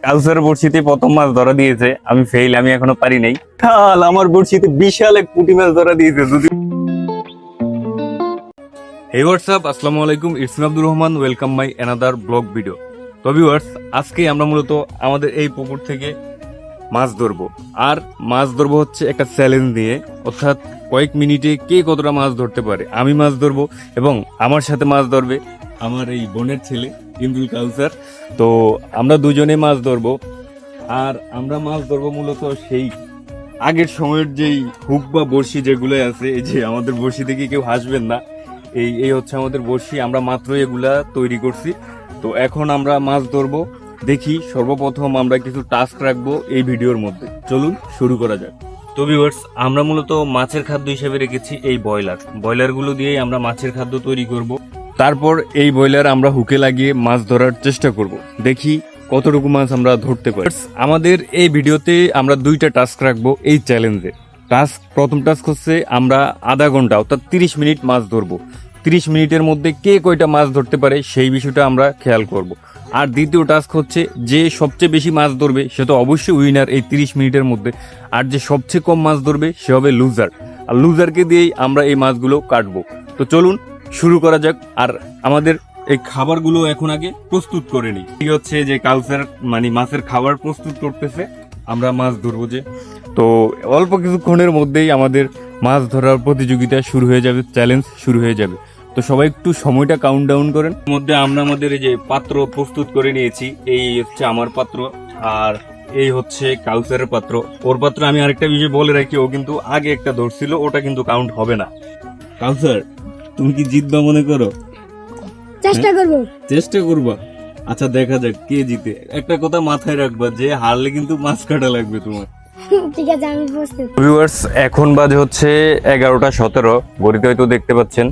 কাউসার বড়শিতে প্রথম মাছ ধরা দিয়েছে, আমি ফেল, আমি এখনো পারি নাই। কাল আমার বড়শিতে বিশাল এক পুঁটি মাছ ধরা দিয়েছে। যদি হে হোয়াটসঅ্যাপ, আসসালামু আলাইকুম, it's me Abdur Rahman, welcome my another blog video. তো ভিউয়ার্স, আজকে আমরা মূলত আমাদের এই পুকুর থেকে মাছ ধরবো, আর মাছ ধরবো হচ্ছে একটা চ্যালেঞ্জ নিয়ে, অর্থাৎ কয়েক মিনিটে কে কতটা মাছ ধরতে পারে। আমি মাছ ধরবো এবং আমার সাথে মাছ ধরবে আমার এই বোনের ছেলে ইমরুল কাউসার। তো আমরা দুজনে মাছ ধরবো, আর আমরা মাছ ধরবো মূলত সেই আগের সময়ের যেই হুক বা বড়শি যেগুলো আছে। এই যে আমাদের বড়শি থেকে কেউ হাসবেন না, এই এই হচ্ছে আমাদের বড়শি, আমরা মাত্র এগুলা তৈরি করছি। তো এখন আমরা মাছ ধরবো। দেখি, সর্বপ্রথম আমরা কিছু টাস্ক রাখবো এই ভিডিওর মধ্যে। চলুন শুরু করা যাক। তো ভিউয়ার্স, আমরা মূলত মাছের খাদ্য হিসেবে রেখেছি এই ব্রয়লারগুলো দিয়েই আমরা মাছের খাদ্য তৈরি করব। তারপর এই ব্রয়লার আমরা হুকে লাগিয়ে মাছ ধরার চেষ্টা করব, দেখি কতটুকু মাছ আমরা ধরতে পারি। আমাদের এই ভিডিওতে আমরা দুইটা টাস্ক রাখবো এই চ্যালেঞ্জে। প্রথম টাস্ক হচ্ছে আমরা আধা ঘন্টা অর্থাৎ 30 মিনিট মাছ ধরবো। 30 মিনিটের মধ্যে কে কয়টা মাছ ধরতে পারে সেই বিষয়টা আমরা খেয়াল করব। আর দ্বিতীয় টাস্ক হচ্ছে যে সবচেয়ে বেশি মাছ ধরবে সে তো অবশ্যই উইনার এই 30 মিনিটের মধ্যে, আর যে সবচেয়ে কম মাছ ধরবে সে হবে লুজার। আর লুজারকে দিয়েই আমরা এই মাছগুলো কাটবো। তো চলুন শুরু করা যাক। আর আমাদের এই খাবারগুলো এখন আগে প্রস্তুত করে নিই। ঠিক হচ্ছে যে কাউসার মানে মাছের খাবার প্রস্তুত করতেছে, আমরা মাছ ধরবো যে। তো অল্প কিছুক্ষণের মধ্যেই আমাদের মাছ ধরার প্রতিযোগিতা শুরু হয়ে যাবে, চ্যালেঞ্জ শুরু হয়ে যাবে। তো সবাই একটু সময়টা কাউন্ট ডাউন করেন। এর মধ্যে আমরা আমাদের এই যে পাত্র প্রস্তুত করে নিয়েছি। এই হচ্ছে আমার পাত্র, আর এই হচ্ছে কাউসারের পাত্র। ওর পাত্র আমি আরেকটা বিষয় বলে রাখি, ও কিন্তু আগে একটা ধরছিল, ওটা কিন্তু কাউন্ট হবে না। কাউসার, তুমি কি জিতবা মনে করো? চেষ্টা করবা। আচ্ছা, দেখা যাক কে জিতে। একটা কথা মাথায় রাখবা, যে হারলে কিন্তু মাছ কাটা লাগবে তোমার। ঠিক আছে, আমি প্রস্তুত। ভিউয়ার্স, এখন বাজে হচ্ছে 11:17। ঘড়িতে হয়তো দেখতে পাচ্ছেন।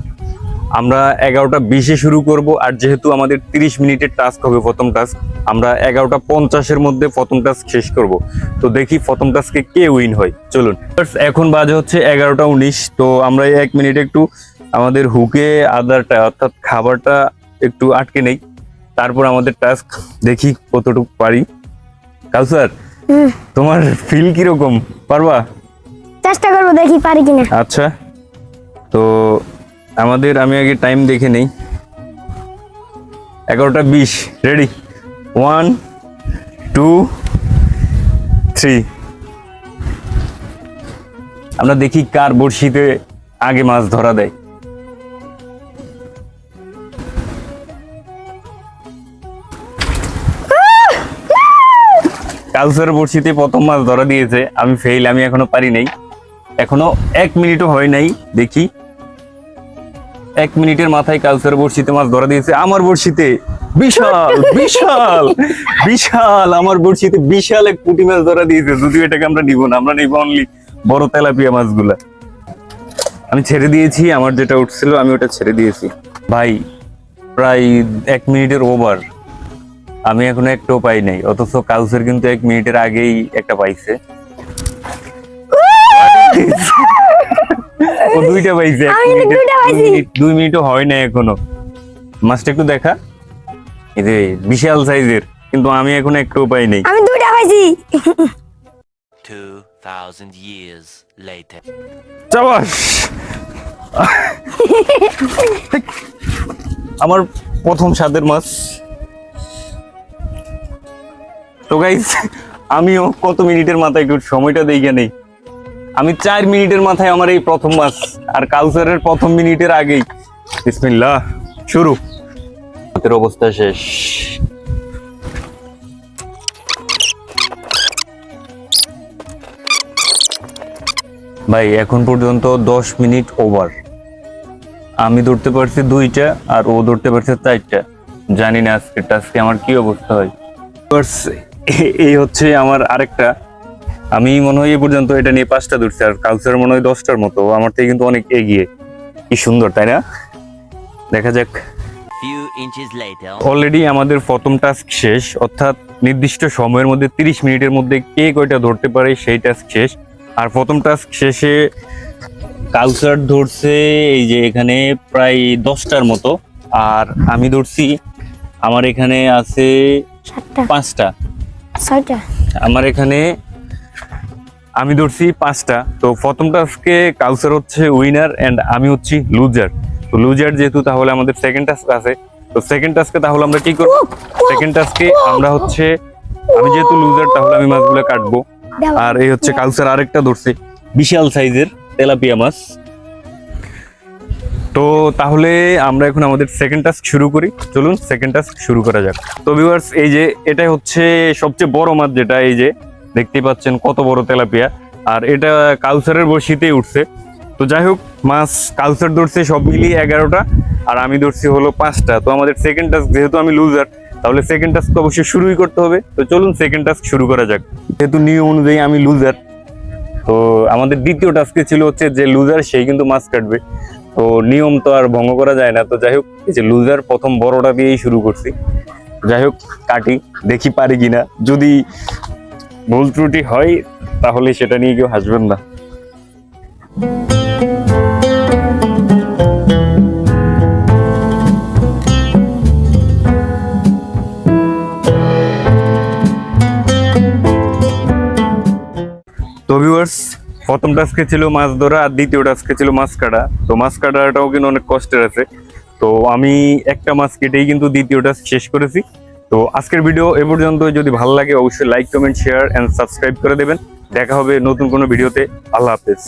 আমরা 11:20 শুরু করব, আর যেহেতু আমাদের 30 মিনিটের টাস্ক হবে প্রথম টাস্ক, আমরা 11:50 মধ্যে প্রথম টাস্ক শেষ করব। তো দেখি প্রথম টাস্কে কে উইন হয়। চলুন। এখন বাজে হচ্ছে 11:19। তো আমরা 1 মিনিট একটু আমাদের হুকে আদারটা অর্থাৎ খাবারটা একটু আটকে নেই, তারপর আমাদের টাস্ক দেখি কতটুকু পারি। কাউসার, তোমার ফিল কিরকম, পারবা? চেষ্টা করবো, দেখি পারি কিনা। আচ্ছা, তো আমাদের আমি আগে টাইম দেখে নেই। 11:20, রেডি? 1 2 3। আমরা দেখি কার বড়শিতে আগে মাছ ধরা দেয়। কাউসার বড়শিতে প্রথম মাছ ধরা দিয়েছে, আমি ফেল, আমি এখনো পারি নাই। এখনো 1 মিনিটও হয় নাই। দেখি 1 মিনিটের মাথায় কাউসার বড়শিতে মাছ ধরা দিয়েছে। আমার বড়শিতে বিশাল বিশাল বিশাল আমার বড়শিতে বিশাল এক পুঁটি মাছ ধরা দিয়েছে। যদিও এটাকে আমরা নিব না, আমরা নিব অনলি বড় তেলাপিয়া মাছগুলা। আমি ছেড়ে দিয়েছি, আমার যেটা উঠছিল আমি ওটা ছেড়ে দিয়েছি। ভাই, প্রায় 1 মিনিটের ওভার, আমি এখনো একটাও পাই নাই, অথচ কাউসার কিন্তু 1 মিনিটের আগেই একটা পাইছে। ও দুইটা পাইছে। 2 মিনিটও হয় না এখনো। মাছটা একটু দেখা, এই যে বিশাল সাইজের, কিন্তু আমি এখনো একটাও পাই নাই। আমি দুইটা পাইছি। 2000 years later. চাবাস, আমার প্রথম স্বাদের মাছ। তো গাইস, আমিও কত মিনিটের মাথায় একটু সময়টা দেখে নেই। আমি 4 মিনিটের মাথায় আমার এই প্রথম মাছ, আর কাউসারের প্রথম মিনিটের আগেই। বিসমিল্লাহ, শুরু। হাতের অবস্থা শেষ। ভাই, এখন পর্যন্ত 10 মিনিট ওভার। আমি ধরতে পারছি 2টা, আর ও ধরতে পারছে 4টা। জানি না আজকে টাস্কে আমার কি অবস্থা হয়। এই হচ্ছে আমার আরেকটা। আমি মনে হয় এ পর্যন্ত এটা নিয়ে 5টা ধরছি, আর কাউসার মনে হয় 10টার মতো। আমার থেকে কিন্তু অনেক এগিয়ে। কি সুন্দর, তাই না? দেখা যাক। Few inches later. অলরেডি আমাদের প্রথম টাস্ক শেষ, অর্থাৎ নির্দিষ্ট সময়ের মধ্যে 30 মিনিটের মধ্যে কে কয়টা ধরতে পারে সেই টাস্ক শেষ। আর প্রথম টাস্ক শেষে কাউসার ধরছে এই যে এখানে প্রায় 10টার মতো, আর আমি ধরছি আমার এখানে আছে 5টা। 6টা। আমার এখানে আমি ধরছি 5টা। তো প্রথম টাস্কে কাউসার হচ্ছে উইনার এন্ড আমি হচ্ছি লুজার। তো লুজার যেহেতু, তাহলে আমাদের সেকেন্ড টাস্ক আছে। তো সেকেন্ড টাস্কে তাহলে আমরা কি করব? সেকেন্ড টাস্কে আমরা হচ্ছে, আমি যেহেতু লুজার তাহলে আমি মাছগুলো কাটবো। আর এই হচ্ছে কাউসার আরেকটা ধরছে বিশাল সাইজের তেলাপিয়া মাছ। তো তাহলে আমরা এখন আমাদের সেকেন্ড টাস্ক শুরু করি। চলুন সেকেন্ড টাস্ক শুরু করা যাক। তো ভিউয়ার্স, এই যে এটা হচ্ছে সবচেয়ে বড় মাছ, যেটা এই যে দেখতে পাচ্ছেন কত বড় তেলাপিয়া। আর এটা কাউসারের বড়শিতেই উঠছে। তো যাই হোক, মাছ কাউসার ধরছে সব মিলিয়ে 11টা, আর আমি ধরছি হলো 5টা। তো আমাদের সেকেন্ড টাস্ক, যেহেতু আমি লুজার তাহলে সেকেন্ড টাস্ক তো অবশ্যই শুরুই করতে হবে। তো চলুন সেকেন্ড টাস্ক শুরু করা যাক। যেহেতু নিয়ম অনুযায়ী আমি লুজার, তো আমাদের দ্বিতীয় টাস্কে ছিল হচ্ছে যে লুজার সেই কিন্তু মাছ কাটবে। তো নিয়ম তো আর ভঙ্গ করা যায় না। তো যাই হোক, এই যে লুজার প্রথম বড়টা দিয়েই শুরু করছি। যাই হোক, কাটি, দেখি পারি কিনা। যদি ভুল ত্রুটি হয় তাহলে সেটা নিয়ে কেউ হাসবেন না। তো ভিউয়ার্স, প্রথম টাস্কে ছিল মাছ ধরা আর দ্বিতীয় টাস্কে ছিল মাছ কাটা। তো মাছ কাটাটাও কিন্তু অনেক কষ্টের আছে। তো আমি একটা মাছ কেটেই কিন্তু দ্বিতীয় টাস্ক শেষ করেছি। তো আজকের ভিডিও এ পর্যন্ত। যদি ভালো লাগে অবশ্যই like, comment, share and subscribe করে দেবেন। দেখা হবে নতুন কোনো ভিডিওতে। আল্লাহ হাফেজ।